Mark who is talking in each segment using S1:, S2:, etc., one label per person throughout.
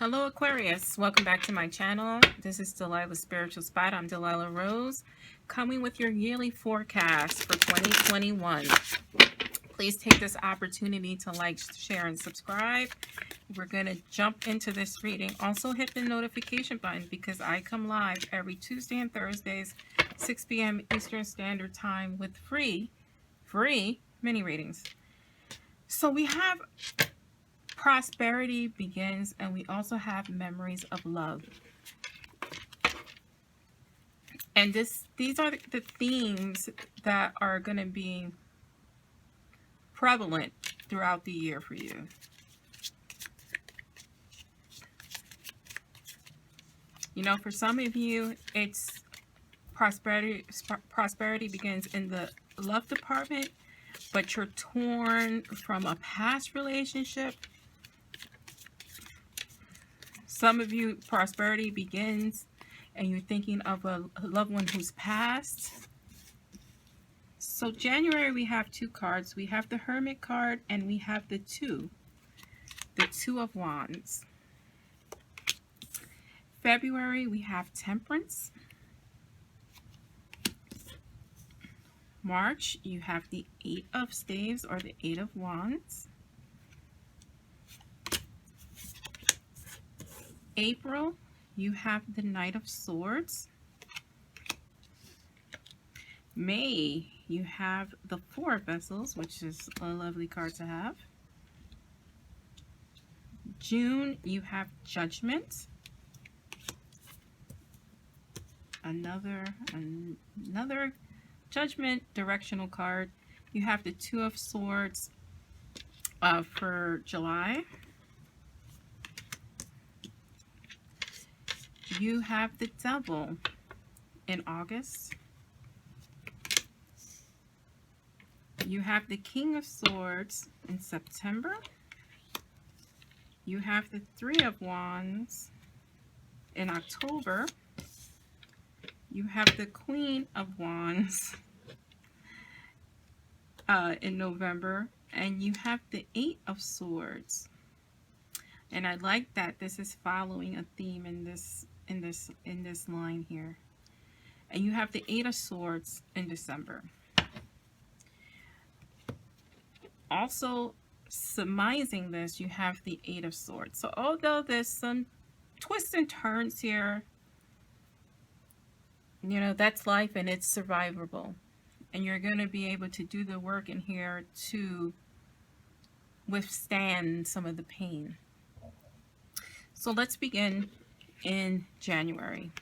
S1: Hello Aquarius, welcome back to my channel. This is Delilahs Spiritual Spot. I'm Delilah Rose, coming with your yearly forecast for 2021. Please take this opportunity to like, share, and subscribe. We're going to jump into this reading. Also hit the notification button because I come live every Tuesday and Thursdays, 6 p.m. Eastern Standard Time with free mini readings. So we have prosperity begins, and we also have memories of love. And these are the themes that are going to be prevalent throughout the year for you. You know, for some of you, it's prosperity begins in the love department, but you're torn from a past relationship. Some of you, prosperity begins and you're thinking of a loved one who's passed. So January, we have two cards. We have the Hermit card and we have the Two of Wands. February, we have Temperance. March, you have the Eight of Staves or the Eight of Wands. April, you have the Knight of Swords. May, you have the Four of Vessels, which is a lovely card to have. June, you have Judgment. Another Judgment directional card. You have the Two of Swords for July. You have the Devil in August. You have the King of Swords in September. You have the Three of Wands in October. You have the Queen of Wands in November. And you have the Eight of Swords. And I like that this is following a theme in this line here. And you have the Eight of Swords in December. Also surmising this, you have the Eight of Swords. So although there's some twists and turns here, you know, that's life and it's survivable. And you're going to be able to do the work in here to withstand some of the pain. So let's begin in January.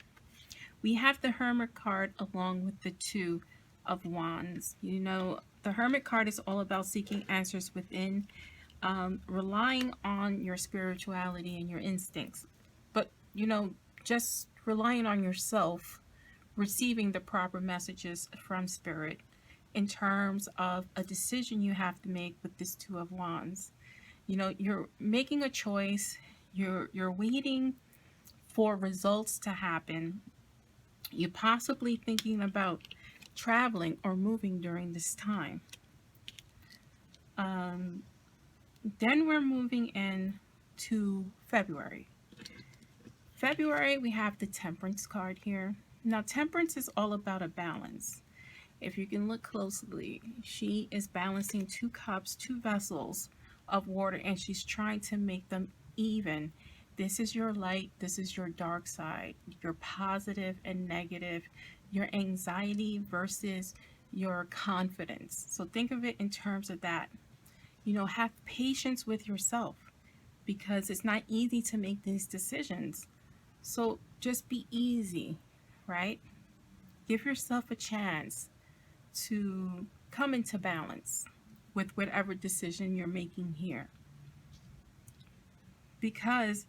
S1: We have the Hermit card along with the Two of Wands. You know, the Hermit card is all about seeking answers within, relying on your spirituality and your instincts. But, you know, just relying on yourself, receiving the proper messages from Spirit in terms of a decision you have to make with this Two of Wands. You know, you're making a choice. You're waiting for results to happen. You're possibly thinking about traveling or moving during this time. Then we're moving in to February. February, we have the Temperance card here. Now, Temperance is all about a balance. If you can look closely, she is balancing two cups, two vessels of water, and she's trying to make them even. This is your light, this is your dark side, your positive and negative, your anxiety versus your confidence. So think of it in terms of that. You know, have patience with yourself because it's not easy to make these decisions. So just be easy, right? Give yourself a chance to come into balance with whatever decision you're making here. Because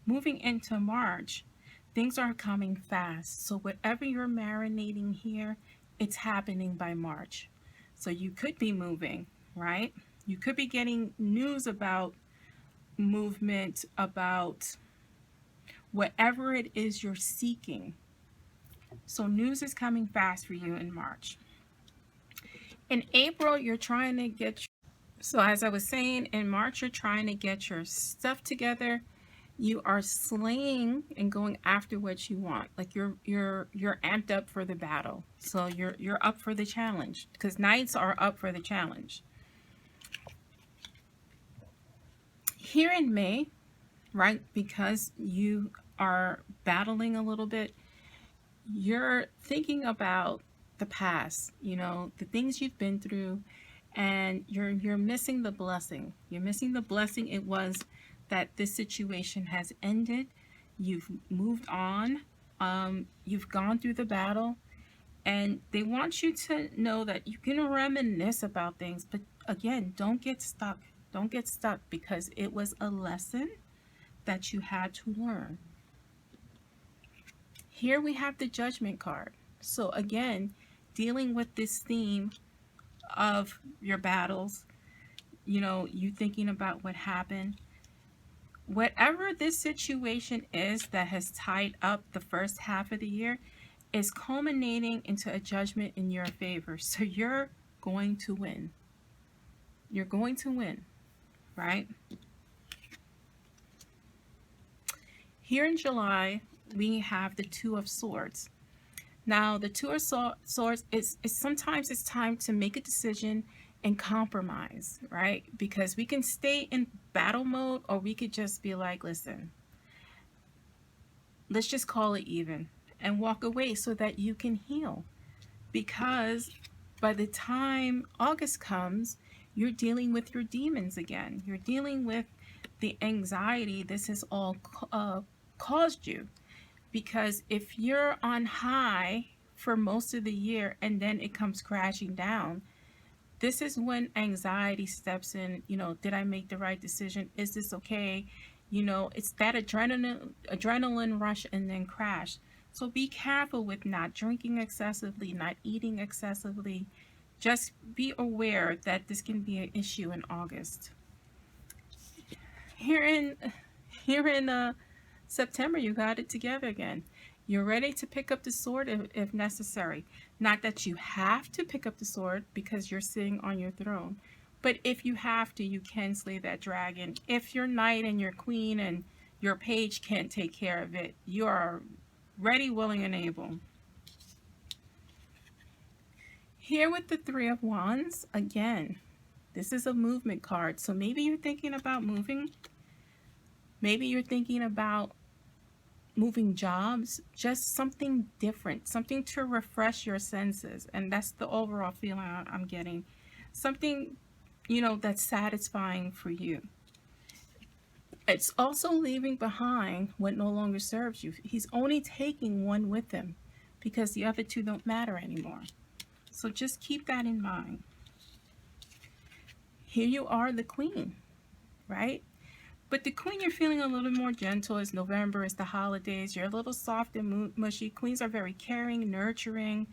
S1: moving into March, things are coming fast. So whatever you're marinating here, it's happening by March. So you could be moving, right? You could be getting news about movement, about whatever it is you're seeking. So news is coming fast for you in March. In April, you're trying to get... So as I was saying, in March, you're trying to get your stuff together. You are slaying and going after what you want. Like you're amped up for the battle. So you're up for the challenge, because knights are up for the challenge. Here in May, right? Because you are battling a little bit, you're thinking about the past, the things you've been through, and you're missing the blessing. You're missing the blessing it was that this situation has ended. You've moved on. You've gone through the battle, and they want you to know that you can reminisce about things, but again, don't get stuck. Don't get stuck, because it was a lesson that you had to learn. Here we have the Judgment card. So again, dealing with this theme of your battles, you thinking about what happened. Whatever this situation is that has tied up the first half of the year is culminating into a judgment in your favor. So you're going to win. You're going to win, right? Here in July, we have the Two of Swords. Now, the Two of Swords is sometimes it's time to make a decision and compromise, right? Because we can stay in battle mode, or we could just be like, listen, let's just call it even and walk away so that you can heal. Because by the time August comes, you're dealing with your demons again. You're dealing with the anxiety this has all caused you. Because if you're on high for most of the year and then it comes crashing down, this is when anxiety steps in. Did I make the right decision? Is this okay? It's that adrenaline rush and then crash. So be careful with not drinking excessively, not eating excessively. Just be aware that this can be an issue in August. Here in September, you got it together again. You're ready to pick up the sword if necessary. Not that you have to pick up the sword because you're sitting on your throne. But if you have to, you can slay that dragon. If your knight and your queen and your page can't take care of it, you are ready, willing, and able. Here with the Three of Wands, again, this is a movement card. So maybe you're thinking about moving. Maybe you're thinking about moving jobs, just something different, something to refresh your senses. And that's the overall feeling I'm getting. Something, that's satisfying for you. It's also leaving behind what no longer serves you. He's only taking one with him because the other two don't matter anymore. So just keep that in mind. Here you are, the queen, right? But the queen, you're feeling a little more gentle. It's November, it's the holidays. You're a little soft and mushy. Queens are very caring, nurturing.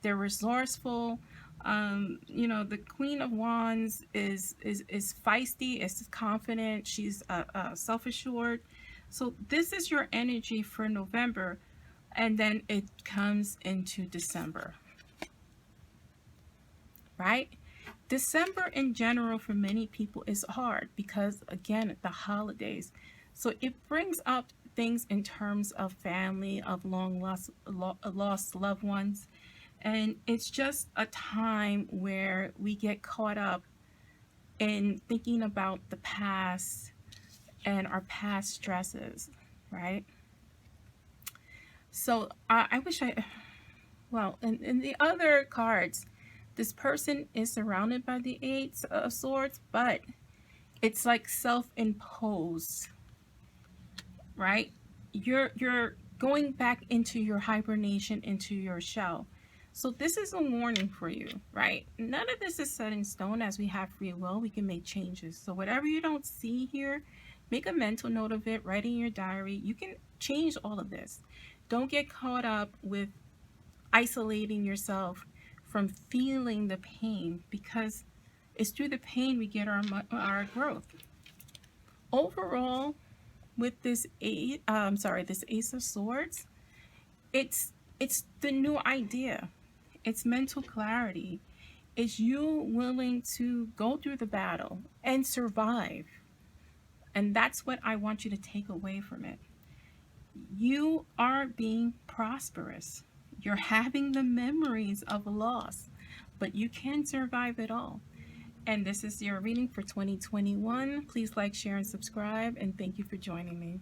S1: They're resourceful. The Queen of Wands is feisty, is confident. She's self-assured. So this is your energy for November, and then it comes into December, right? December in general for many people is hard because, again, the holidays. So it brings up things in terms of family, of long lost loved ones. And it's just a time where we get caught up in thinking about the past and our past stresses, right? So I wish in the other cards, this person is surrounded by the Eight of Swords, but it's like self-imposed, right? You're going back into your hibernation, into your shell. So this is a warning for you, right? None of this is set in stone. As we have free will, we can make changes. So whatever you don't see here, make a mental note of it, write in your diary. You can change all of this. Don't get caught up with isolating yourself from feeling the pain, because it's through the pain we get our growth. Overall, with this this Ace of Swords, it's the new idea. It's mental clarity. It's you willing to go through the battle and survive. And that's what I want you to take away from it. You are being prosperous. You're having the memories of loss, but you can survive it all. And this is your reading for 2021. Please like, share, and subscribe. And thank you for joining me.